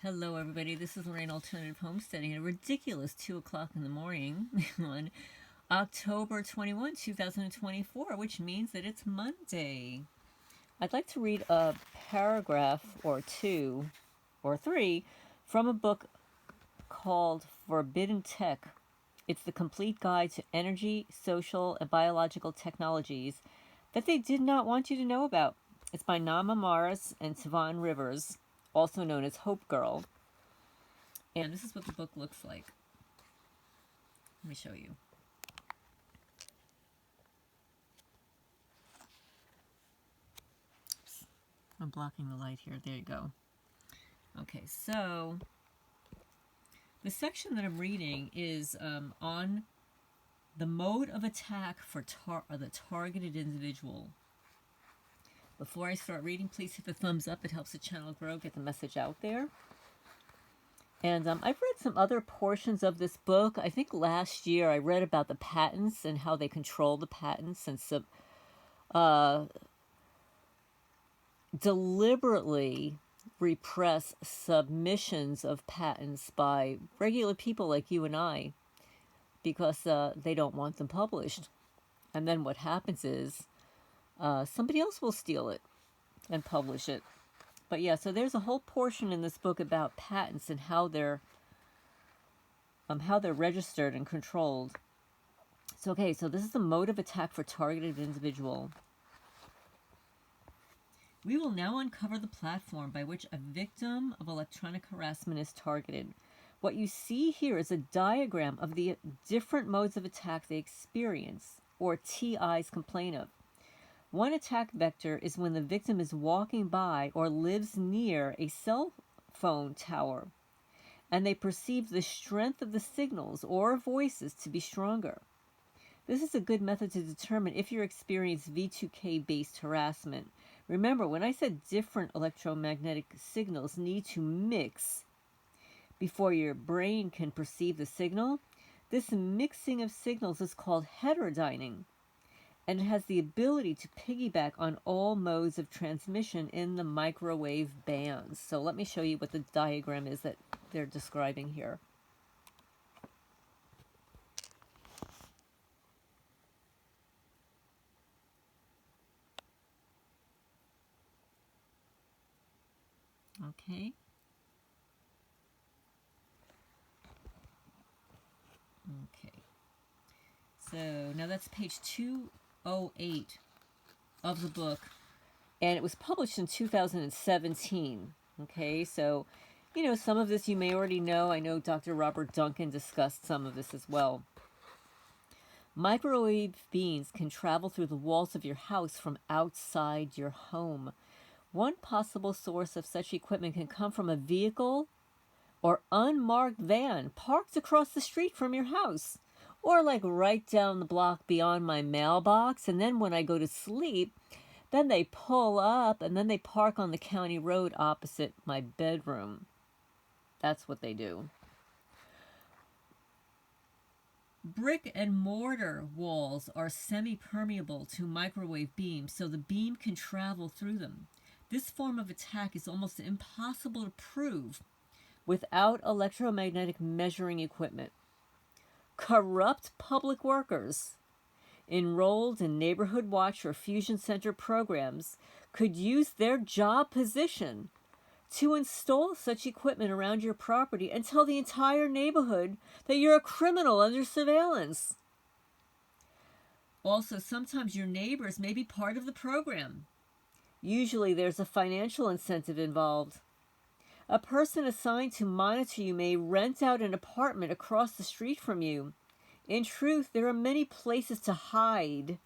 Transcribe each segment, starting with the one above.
Hello everybody, this is Lorraine Alternative Homesteading at a ridiculous 2 o'clock in the morning on October 21, 2024, which means that it's Monday. I'd like to read a paragraph or two or three from a book called Forbidden Tech. It's the complete guide to energy, social, and biological technologies that they did not want you to know about. It's by Nama Morris and Tavon Rivers, also known as Hope Girl. And this is what the book looks like. Let me show you. Oops. I'm blocking the light here. There you go. Okay, so the section that I'm reading is on the mode of attack for the targeted individual. Before I start reading, please hit the thumbs up. It helps the channel grow, get the message out there. And I've read some other portions of this book. I think last year I read about the patents and how they control the patents and deliberately repress submissions of patents by regular people like you and I because they don't want them published. And then what happens is somebody else will steal it and publish it. But yeah, so there's a whole portion in this book about patents and how they're registered and controlled. So okay, so this is the mode of attack for targeted individual. We will now uncover the platform by which a victim of electronic harassment is targeted. What you see here is a diagram of the different modes of attack they experience, or TIs complain of. One attack vector is when the victim is walking by or lives near a cell phone tower, and they perceive the strength of the signals or voices to be stronger. This is a good method to determine if you experience V2K-based harassment. Remember, when I said different electromagnetic signals need to mix before your brain can perceive the signal, this mixing of signals is called heterodyning, and it has the ability to piggyback on all modes of transmission in the microwave bands. So let me show you what the diagram is that they're describing here. Okay. Okay. So now that's page 208 of the book, and it was published in 2017. Okay, so, you know, some of this you may already know. I know Dr. Robert Duncan discussed some of this as well. Microwave beams can travel through the walls of your house from outside your home. One possible source of such equipment can come from a vehicle or unmarked van parked across the street from your house, or like right down the block beyond my mailbox. And then when I go to sleep, then they pull up and then they park on the county road opposite my bedroom. That's what they do. Brick and mortar walls are semi-permeable to microwave beams, so the beam can travel through them. This form of attack is almost impossible to prove without electromagnetic measuring equipment. Corrupt public workers enrolled in Neighborhood Watch or Fusion Center programs could use their job position to install such equipment around your property and tell the entire neighborhood that you're a criminal under surveillance. Also, sometimes your neighbors may be part of the program. Usually there's a financial incentive involved. A person assigned to monitor you may rent out an apartment across the street from you. In truth, there are many places to hide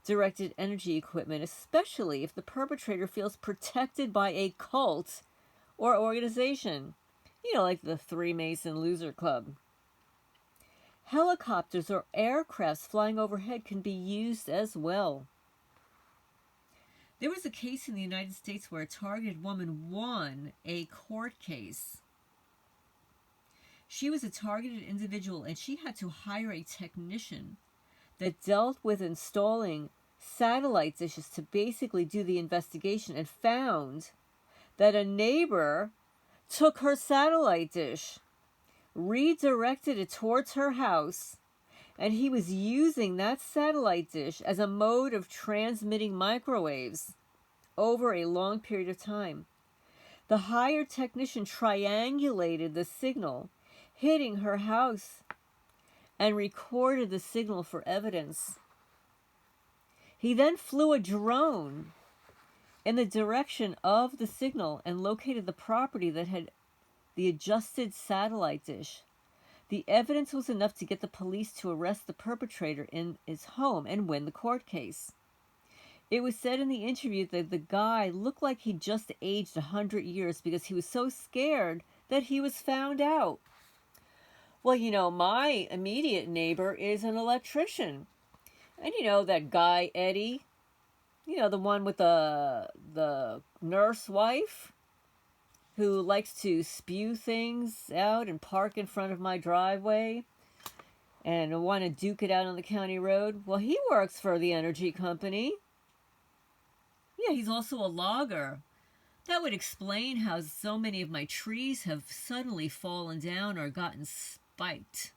directed energy equipment, especially if the perpetrator feels protected by a cult or organization, you know, like the Freemason Loser Club. Helicopters or aircrafts flying overhead can be used as well. There was a case in the United States where a targeted woman won a court case. She was a targeted individual and she had to hire a technician that dealt with installing satellite dishes to basically do the investigation, and found that a neighbor took her satellite dish, redirected it towards her house, and he was using that satellite dish as a mode of transmitting microwaves over a long period of time. The hired technician triangulated the signal, hitting her house, and recorded the signal for evidence. He then flew a drone in the direction of the signal and located the property that had the adjusted satellite dish. The evidence was enough to get the police to arrest the perpetrator in his home and win the court case. It was said in the interview that the guy looked like he'd just aged 100 years because he was so scared that he was found out. Well, my immediate neighbor is an electrician. And that guy, Eddie, the one with the nurse wife who likes to spew things out and park in front of my driveway and want to duke it out on the county road. Well, he works for the energy company. Yeah, he's also a logger. That would explain how so many of my trees have suddenly fallen down or gotten spiked.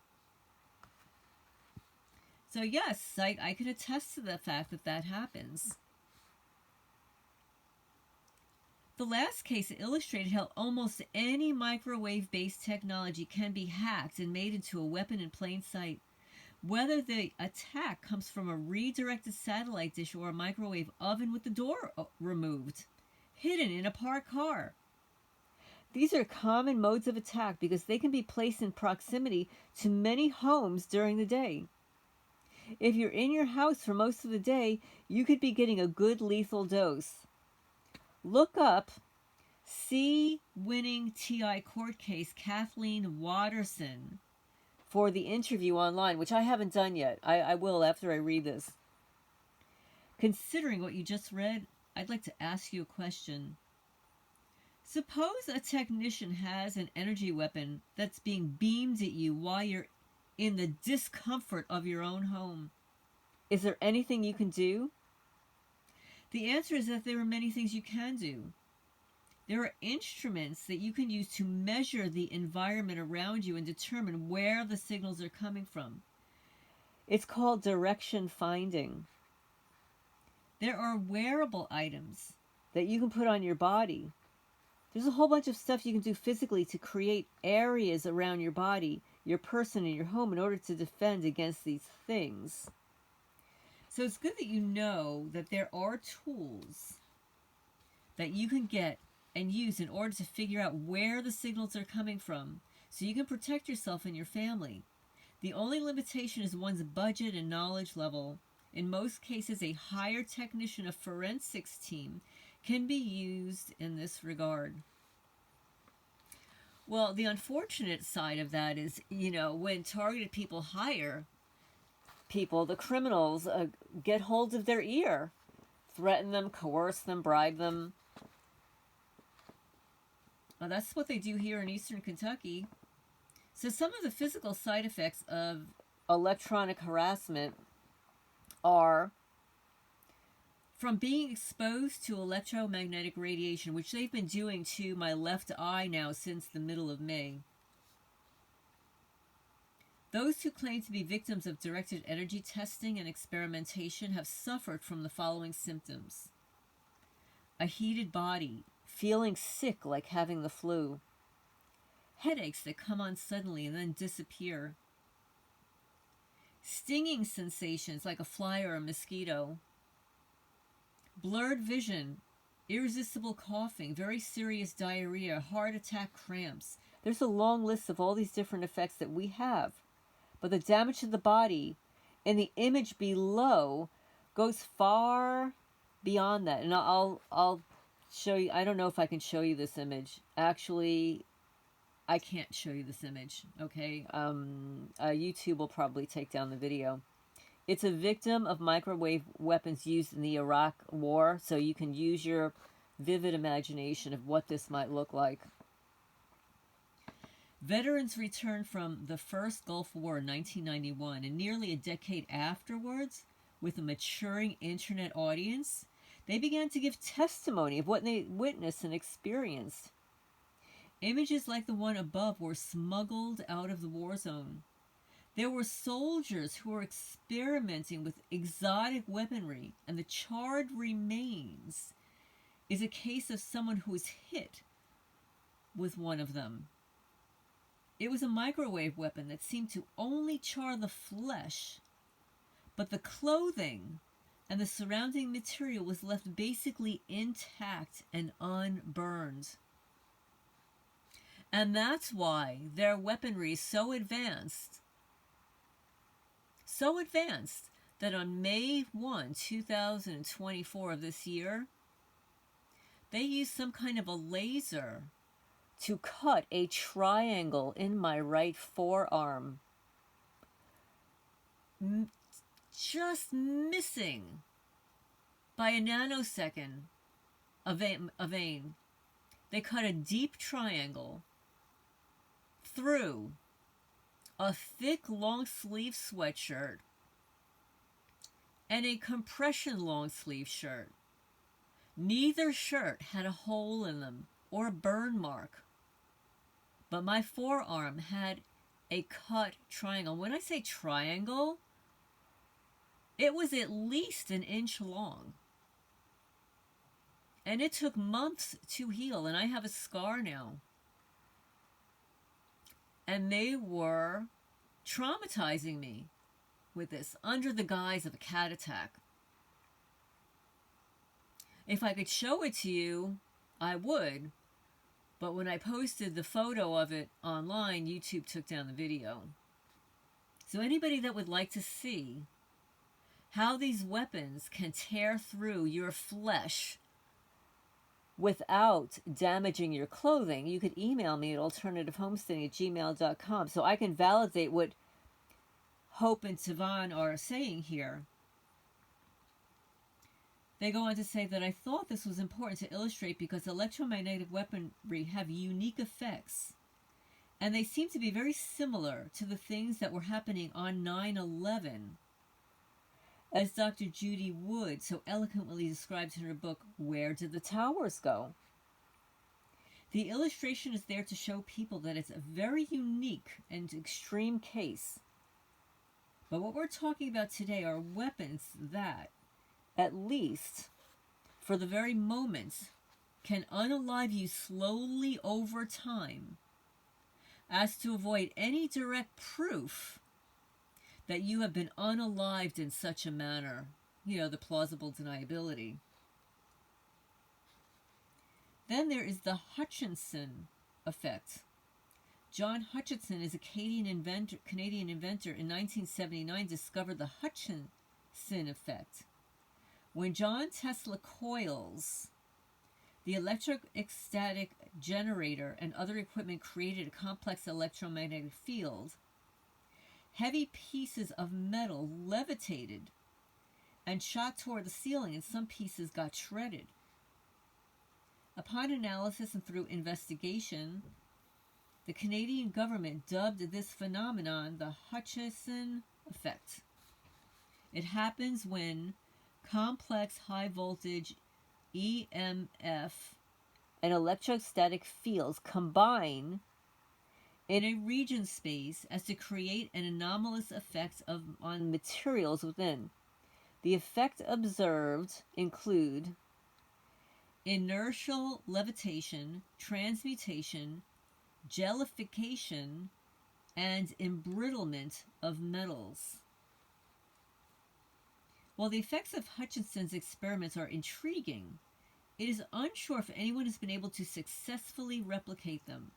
So yes, I can attest to the fact that that happens. The last case illustrated how almost any microwave-based technology can be hacked and made into a weapon in plain sight. Whether the attack comes from a redirected satellite dish or a microwave oven with the door removed, hidden in a parked car. These are common modes of attack because they can be placed in proximity to many homes during the day. If you're in your house for most of the day, you could be getting a good lethal dose. Look up winning TI court case Kathleen Watterson for the interview online, which I haven't done yet. I will after I read this. Considering what you just read, I'd like to ask you a question. Suppose a technician has an energy weapon that's being beamed at you while you're in the discomfort of your own home. Is there anything you can do? The answer is that there are many things you can do. There are instruments that you can use to measure the environment around you and determine where the signals are coming from. It's called direction finding. There are wearable items that you can put on your body. There's a whole bunch of stuff you can do physically to create areas around your body, your person, and your home in order to defend against these things. So it's good that you know that there are tools that you can get and use in order to figure out where the signals are coming from so you can protect yourself and your family. The only limitation is one's budget and knowledge level. In most cases, a hired technician, a forensics team, can be used in this regard. Well, the unfortunate side of that is, when targeted people hire people, the criminals get hold of their ear, threaten them, coerce them, bribe them. That's what they do here in Eastern Kentucky. So some of the physical side effects of electronic harassment are from being exposed to electromagnetic radiation, which they've been doing to my left eye now since the middle of May. Those who claim to be victims of directed energy testing and experimentation have suffered from the following symptoms: a heated body, feeling sick like having the flu, headaches that come on suddenly and then disappear, stinging sensations like a fly or a mosquito, blurred vision, irresistible coughing, very serious diarrhea, heart attack, cramps. There's a long list of all these different effects that we have. But the damage to the body in the image below goes far beyond that. And I'll show you. I don't know if I can show you this image. Actually, I can't show you this image. Okay. YouTube will probably take down the video. It's a victim of microwave weapons used in the Iraq War. So you can use your vivid imagination of what this might look like. Veterans returned from the first Gulf War in 1991, and nearly a decade afterwards, with a maturing internet audience, they began to give testimony of what they witnessed and experienced. Images like the one above were smuggled out of the war zone. There were soldiers who were experimenting with exotic weaponry, and the charred remains is a case of someone who was hit with one of them. It was a microwave weapon that seemed to only char the flesh, but the clothing and the surrounding material was left basically intact and unburned. And that's why their weaponry is so advanced that on May 1, 2024 of this year, they used some kind of a laser to cut a triangle in my right forearm, just missing by a nanosecond a vein. They cut a deep triangle through a thick long sleeve sweatshirt and a compression long sleeve shirt. Neither shirt had a hole in them or a burn mark, but my forearm had a cut triangle. When I say triangle, it was at least an inch long. And it took months to heal, and I have a scar now. And they were traumatizing me with this under the guise of a cat attack. If I could show it to you, I would. But when I posted the photo of it online, YouTube took down the video. So anybody that would like to see how these weapons can tear through your flesh without damaging your clothing, you could email me at alternativehomesteading@gmail.com so I can validate what Hope and Sivan are saying here. They go on to say that I thought this was important to illustrate because electromagnetic weaponry have unique effects, and they seem to be very similar to the things that were happening on 9/11, as Dr. Judy Wood so eloquently describes in her book, Where Did the Towers Go? The illustration is there to show people that it's a very unique and extreme case. But what we're talking about today are weapons that, at least for the very moment, can unalive you slowly over time, as to avoid any direct proof that you have been unalived in such a manner. You know, the plausible deniability. Then there is the Hutchinson effect. John Hutchinson is a Canadian inventor in 1979 discovered the Hutchinson effect. When John Tesla coils, the electrostatic generator and other equipment created a complex electromagnetic field. Heavy pieces of metal levitated and shot toward the ceiling, and some pieces got shredded. Upon analysis and through investigation, the Canadian government dubbed this phenomenon the Hutchinson effect. It happens when complex high-voltage EMF and electrostatic fields combine in a region space as to create an anomalous effect on materials within. The effect observed include inertial levitation, transmutation, jellification, and embrittlement of metals. While the effects of Hutchinson's experiments are intriguing, it is unsure if anyone has been able to successfully replicate them.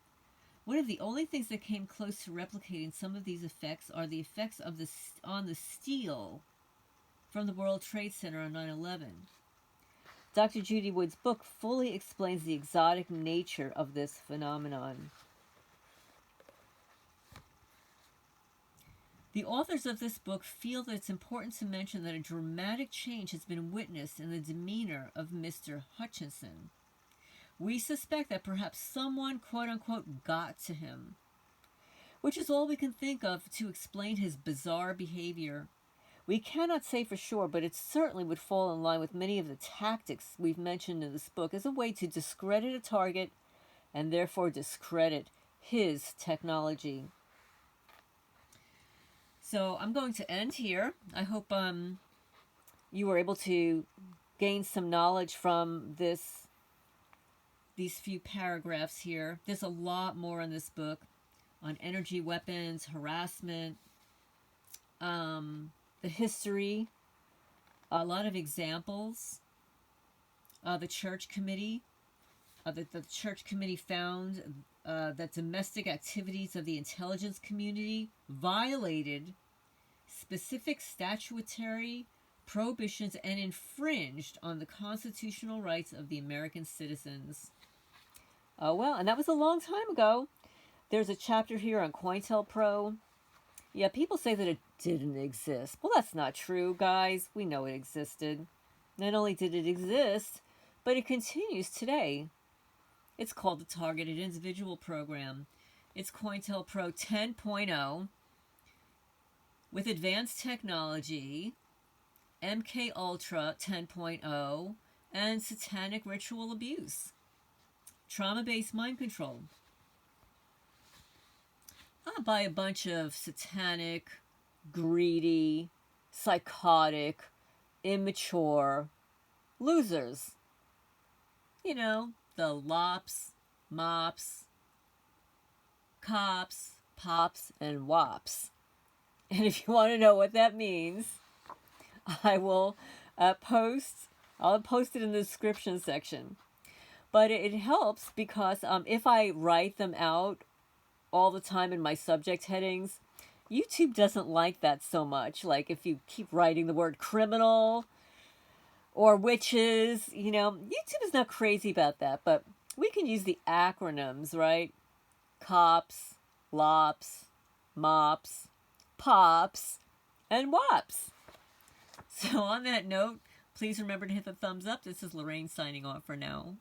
One of the only things that came close to replicating some of these effects are the effects of on the steel from the World Trade Center on 9/11. Dr. Judy Wood's book fully explains the exotic nature of this phenomenon. The authors of this book feel that it's important to mention that a dramatic change has been witnessed in the demeanor of Mr. Hutchinson. We suspect that perhaps someone, quote-unquote, got to him, which is all we can think of to explain his bizarre behavior. We cannot say for sure, but it certainly would fall in line with many of the tactics we've mentioned in this book as a way to discredit a target and therefore discredit his technology. So I'm going to end here. I hope you were able to gain some knowledge from these few paragraphs here. There's a lot more in this book on energy weapons, harassment, the history, a lot of examples. The church committee found that domestic activities of the intelligence community violated specific statutory prohibitions and infringed on the constitutional rights of the American citizens. Well, and that was a long time ago. There's a chapter here on COINTELPRO. Yeah, people say that it didn't exist. Well, that's not true, guys. We know it existed. Not only did it exist, but it continues today. It's called the Targeted Individual Program. It's COINTELPRO 10.0 with advanced technology, MK Ultra 10.0, and satanic ritual abuse. Trauma-based mind control. By a bunch of satanic, greedy, psychotic, immature losers. You know, the LOPS, MOPS, COPS, POPS, and WOPS. And if you want to know what that means, I will I'll post it in the description section. But it helps because if I write them out all the time in my subject headings, YouTube doesn't like that so much. Like if you keep writing the word criminal or witches, you know, YouTube is not crazy about that, but we can use the acronyms, right? COPS, LOPS, MOPS, POPS, and WOPS. So on that note, please remember to hit the thumbs up. This is Lorraine signing off for now.